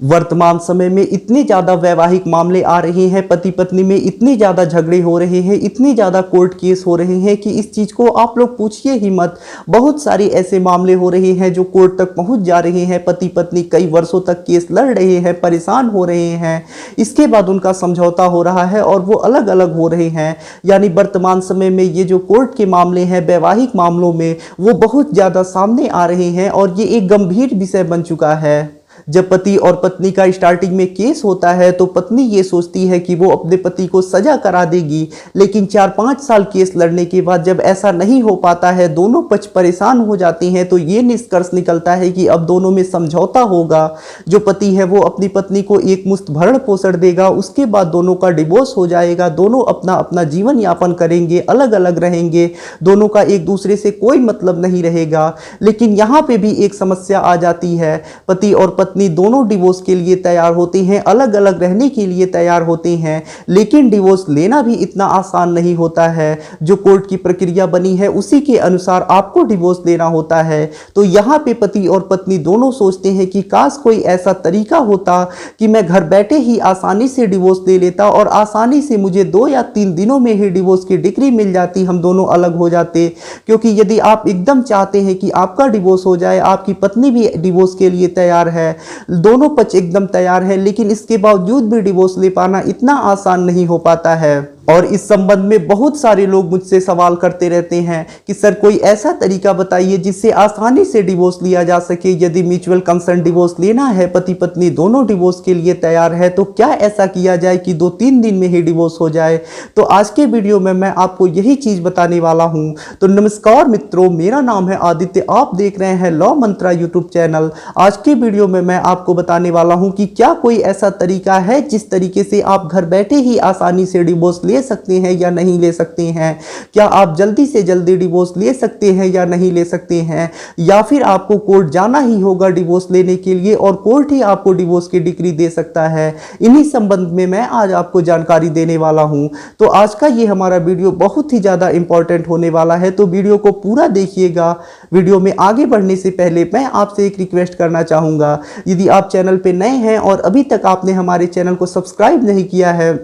वर्तमान समय में इतने ज़्यादा वैवाहिक मामले आ रहे हैं, पति पत्नी में इतने ज़्यादा झगड़े हो रहे हैं, इतने ज़्यादा कोर्ट केस हो रहे हैं कि इस चीज़ को आप लोग पूछिए ही मत। बहुत सारे ऐसे मामले हो रहे हैं जो कोर्ट तक पहुंच जा रहे हैं। पति पत्नी कई वर्षों तक केस लड़ रहे हैं, परेशान हो रहे हैं, इसके बाद उनका समझौता हो रहा है और वो अलग अलग हो रहे हैं। यानी वर्तमान समय में ये जो कोर्ट के मामले हैं वैवाहिक मामलों में, वो बहुत ज़्यादा सामने आ रहे हैं और ये एक गंभीर विषय बन चुका है। जब पति और पत्नी का स्टार्टिंग में केस होता है तो पत्नी ये सोचती है कि वो अपने पति को सजा करा देगी, लेकिन 4-5 साल केस लड़ने के बाद जब ऐसा नहीं हो पाता है, दोनों पक्ष परेशान हो जाते हैं, तो ये निष्कर्ष निकलता है कि अब दोनों में समझौता होगा। जो पति है वो अपनी पत्नी को एक मुश्त भरण पोषण देगा, उसके बाद दोनों का डिवोर्स हो जाएगा, दोनों अपना अपना जीवन यापन करेंगे, अलग अलग रहेंगे, दोनों का एक दूसरे से कोई मतलब नहीं रहेगा। लेकिन यहाँ पे भी एक समस्या आ जाती है। पति और पत्नी दोनों डिवोर्स के लिए तैयार होते हैं, अलग अलग रहने के लिए तैयार होते हैं, लेकिन डिवोर्स लेना भी इतना आसान नहीं होता है। जो कोर्ट की प्रक्रिया बनी है उसी के अनुसार आपको डिवोर्स लेना होता है। तो यहाँ पे पति और पत्नी दोनों सोचते हैं कि काश कोई ऐसा तरीका होता कि मैं घर बैठे ही आसानी से डिवोर्स ले लेता और आसानी से मुझे 2 या 3 दिनों में ही डिवोर्स की डिक्री मिल जाती, हम दोनों अलग हो जाते। क्योंकि यदि आप एकदम चाहते हैं कि आपका डिवोर्स हो जाए, आपकी पत्नी भी डिवोर्स के लिए तैयार है, दोनों पक्ष एकदम तैयार है, लेकिन इसके बावजूद भी डिवोर्स ले पाना इतना आसान नहीं हो पाता है। और इस संबंध में बहुत सारे लोग मुझसे सवाल करते रहते हैं कि सर कोई ऐसा तरीका बताइए जिससे आसानी से डिवोर्स लिया जा सके। यदि म्यूचुअल कंसेंट डिवोर्स लेना है, पति पत्नी दोनों डिवोर्स के लिए तैयार है, तो क्या ऐसा किया जाए कि 2-3 दिन में ही डिवोर्स हो जाए। तो आज के वीडियो में मैं आपको यही चीज़ बताने वाला हूँ। तो नमस्कार मित्रों, मेरा नाम है आदित्य, आप देख रहे हैं लॉ मंत्रा यूट्यूब चैनल। आज के वीडियो में मैं आपको बताने वाला हूँ कि क्या कोई ऐसा तरीका है जिस तरीके से आप घर बैठे ही आसानी से डिवोर्स ले सकते हैं या नहीं ले सकते हैं। क्या आप जल्दी से जल्दी डिवोर्स ले सकते हैं या नहीं ले सकते हैं, या फिर आपको कोर्ट जाना ही होगा डिवोर्स लेने के लिए और कोर्ट ही आपको डिवोर्स की डिक्री दे सकता है। इन्हीं संबंध में मैं आज आपको जानकारी देने वाला हूं। तो आज का ये हमारा वीडियो बहुत ही ज़्यादा इंपॉर्टेंट होने वाला है, तो वीडियो को पूरा देखिएगा। वीडियो में आगे बढ़ने से पहले मैं आपसे एक रिक्वेस्ट करना चाहूँगा, यदि आप चैनल पर नए हैं और अभी तक आपने हमारे चैनल को सब्सक्राइब नहीं किया है,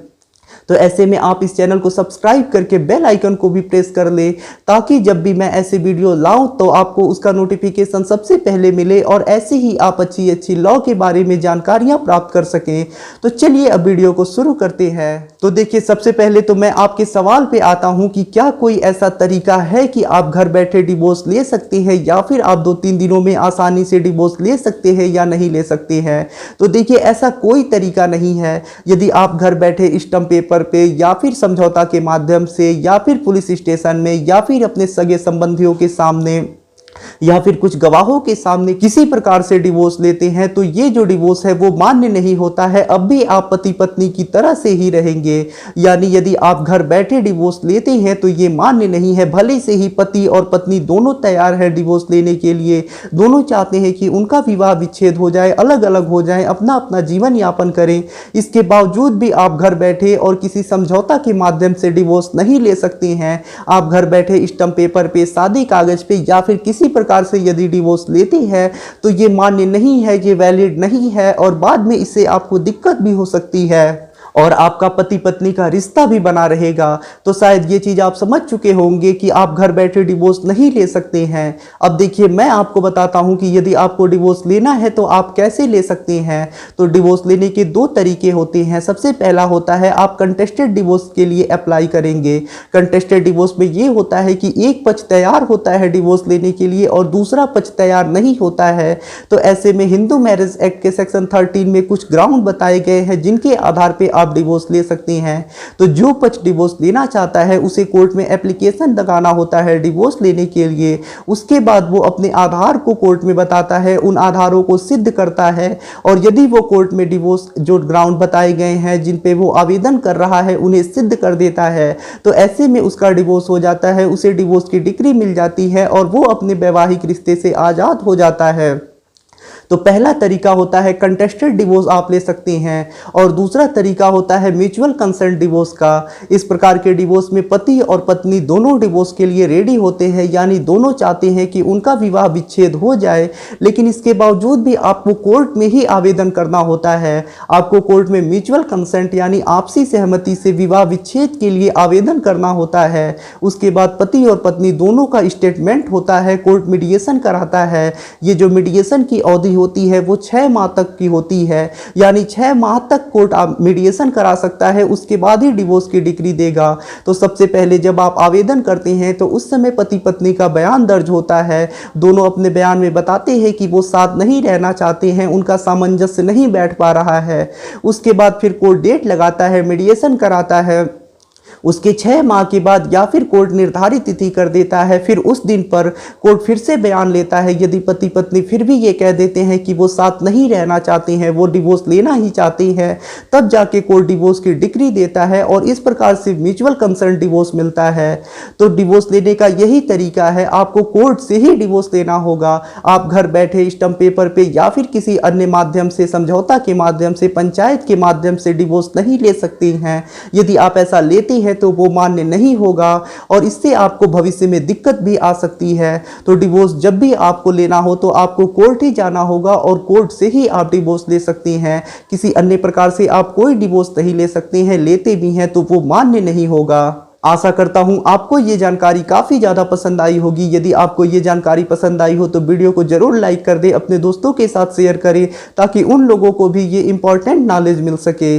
तो ऐसे में आप इस चैनल को सब्सक्राइब करके बेल आइकन को भी प्रेस कर ले, ताकि जब भी मैं ऐसे वीडियो लाऊं तो आपको उसका नोटिफिकेशन सबसे पहले मिले और ऐसे ही आप अच्छी अच्छी लॉ के बारे में जानकारियां प्राप्त कर सकें। तो चलिए अब वीडियो को शुरू करते हैं। तो देखिए, सबसे पहले तो मैं आपके सवाल पे आता हूं कि क्या कोई ऐसा तरीका है कि आप घर बैठे डिवोर्स ले सकते हैं या फिर आप 2-3 दिनों में आसानी से डिवोर्स ले सकते हैं या नहीं ले सकते हैं। तो देखिए, ऐसा कोई तरीका नहीं है। यदि आप घर बैठे स्टैम्प पेपर पे या फिर समझौता के माध्यम से या फिर पुलिस स्टेशन में या फिर अपने सगे संबंधियों के सामने या फिर कुछ गवाहों के सामने किसी प्रकार से डिवोर्स लेते हैं, तो ये जो डिवोर्स है वो मान्य नहीं होता है। अब भी आप पति पत्नी की तरह से ही रहेंगे। यानी यदि आप घर बैठे डिवोर्स लेते हैं तो ये मान्य नहीं है। भले से ही पति और पत्नी दोनों तैयार है डिवोर्स लेने के लिए, दोनों चाहते हैं कि उनका विवाह विच्छेद हो जाए, अलग अलग हो जाए, अपना अपना जीवन यापन करें, इसके बावजूद भी आप घर बैठे और किसी समझौता के माध्यम से डिवोर्स नहीं ले सकते हैं। आप घर बैठे स्टैम्प पेपर पे, सादे कागज पे या फिर किसी प्रकार से यदि डिवोर्स लेती है तो ये मान्य नहीं है, ये वैलिड नहीं है और बाद में इससे आपको दिक्कत भी हो सकती है और आपका पति पत्नी का रिश्ता भी बना रहेगा। तो शायद ये चीज़ आप समझ चुके होंगे कि आप घर बैठे डिवोर्स नहीं ले सकते हैं। अब देखिए, मैं आपको बताता हूं कि यदि आपको डिवोर्स लेना है तो आप कैसे ले सकते हैं। तो डिवोर्स लेने के 2 तरीके होते हैं। सबसे पहला होता है, आप कंटेस्टेड डिवोर्स के लिए अप्लाई करेंगे। कंटेस्टेड डिवोर्स में ये होता है कि एक पक्ष तैयार होता है डिवोर्स लेने के लिए और दूसरा पक्ष तैयार नहीं होता है। तो ऐसे में हिंदू मैरिज एक्ट के सेक्शन 13 में कुछ ग्राउंड बताए गए हैं जिनके आधार पर आप डिवोर्स ले सकते हैं। तो जो पक्ष डिवोर्स लेना चाहता है उसे कोर्ट में एप्लीकेशन लगाना होता है डिवोर्स लेने के लिए। उसके बाद वो अपने आधार को कोर्ट में बताता है, उन आधारों को सिद्ध करता है और यदि वो कोर्ट में डिवोर्स जो ग्राउंड बताए गए हैं जिन पे वो आवेदन कर रहा है उन्हें सिद्ध कर देता है, तो ऐसे में उसका डिवोर्स हो जाता है, उसे डिवोर्स की डिक्री मिल जाती है और वो अपने वैवाहिक रिश्ते से आज़ाद हो जाता है। तो पहला तरीका होता है कंटेस्टेड डिवोर्स आप ले सकते हैं और दूसरा तरीका होता है म्यूचुअल कंसेंट डिवोर्स का। इस प्रकार के डिवोर्स में पति और पत्नी दोनों डिवोर्स के लिए रेडी होते हैं, यानी दोनों चाहते हैं कि उनका विवाह विच्छेद हो जाए, लेकिन इसके बावजूद भी आपको कोर्ट में ही आवेदन करना होता है। आपको कोर्ट में म्यूचुअल कंसेंट यानी आपसी सहमति से विवाह विच्छेद के लिए आवेदन करना होता है। उसके बाद पति और पत्नी दोनों का स्टेटमेंट होता है, कोर्ट मीडिएशन कराता है। ये जो मीडिएशन की अवधि होती है वो 6 माह तक की होती है, यानी 6 माह तक कोर्ट मीडिएशन करा सकता है, उसके बाद ही डिवोर्स की डिक्री देगा। तो सबसे पहले जब आप आवेदन करते हैं तो उस समय पति पत्नी का बयान दर्ज होता है। दोनों अपने बयान में बताते हैं कि वो साथ नहीं रहना चाहते हैं, उनका सामंजस्य नहीं बैठ पा रहा है। उसके बाद फिर कोर्ट डेट लगाता है, मीडिएशन कराता है। उसके 6 माह के बाद या फिर कोर्ट निर्धारित तिथि कर देता है, फिर उस दिन पर कोर्ट फिर से बयान लेता है। यदि पति पत्नी फिर भी ये कह देते हैं कि वो साथ नहीं रहना चाहते हैं, वो डिवोर्स लेना ही चाहते हैं, तब जाके कोर्ट डिवोर्स की डिक्री देता है और इस प्रकार से म्यूचुअल कंसेंट डिवोर्स मिलता है। तो डिवोर्स लेने का यही तरीका है, आपको कोर्ट से ही डिवोर्स लेना होगा। आप घर बैठे स्टंप पेपर पे या फिर किसी अन्य माध्यम से, समझौता के माध्यम से, पंचायत के माध्यम से डिवोर्स नहीं ले सकते हैं। यदि आप ऐसा लेते हैं तो वो मान्य नहीं होगा और इससे आपको भविष्य में दिक्कत भी आ सकती है। तो डिवोर्स जब भी आपको लेना हो तो आपको कोर्ट ही जाना होगा और कोर्ट से ही आप डिवोर्स ले सकते हैं। किसी अन्य प्रकार से आप कोई डिवोर्स नहीं ले सकते हैं, लेते भी हैं तो वो मान्य नहीं होगा। आशा करता हूं आपको ये जानकारी काफ़ी ज़्यादा पसंद आई होगी। यदि आपको ये जानकारी पसंद आई हो तो वीडियो को ज़रूर लाइक कर दें, अपने दोस्तों के साथ शेयर करें ताकि उन लोगों को भी ये इंपॉर्टेंट नॉलेज मिल सके।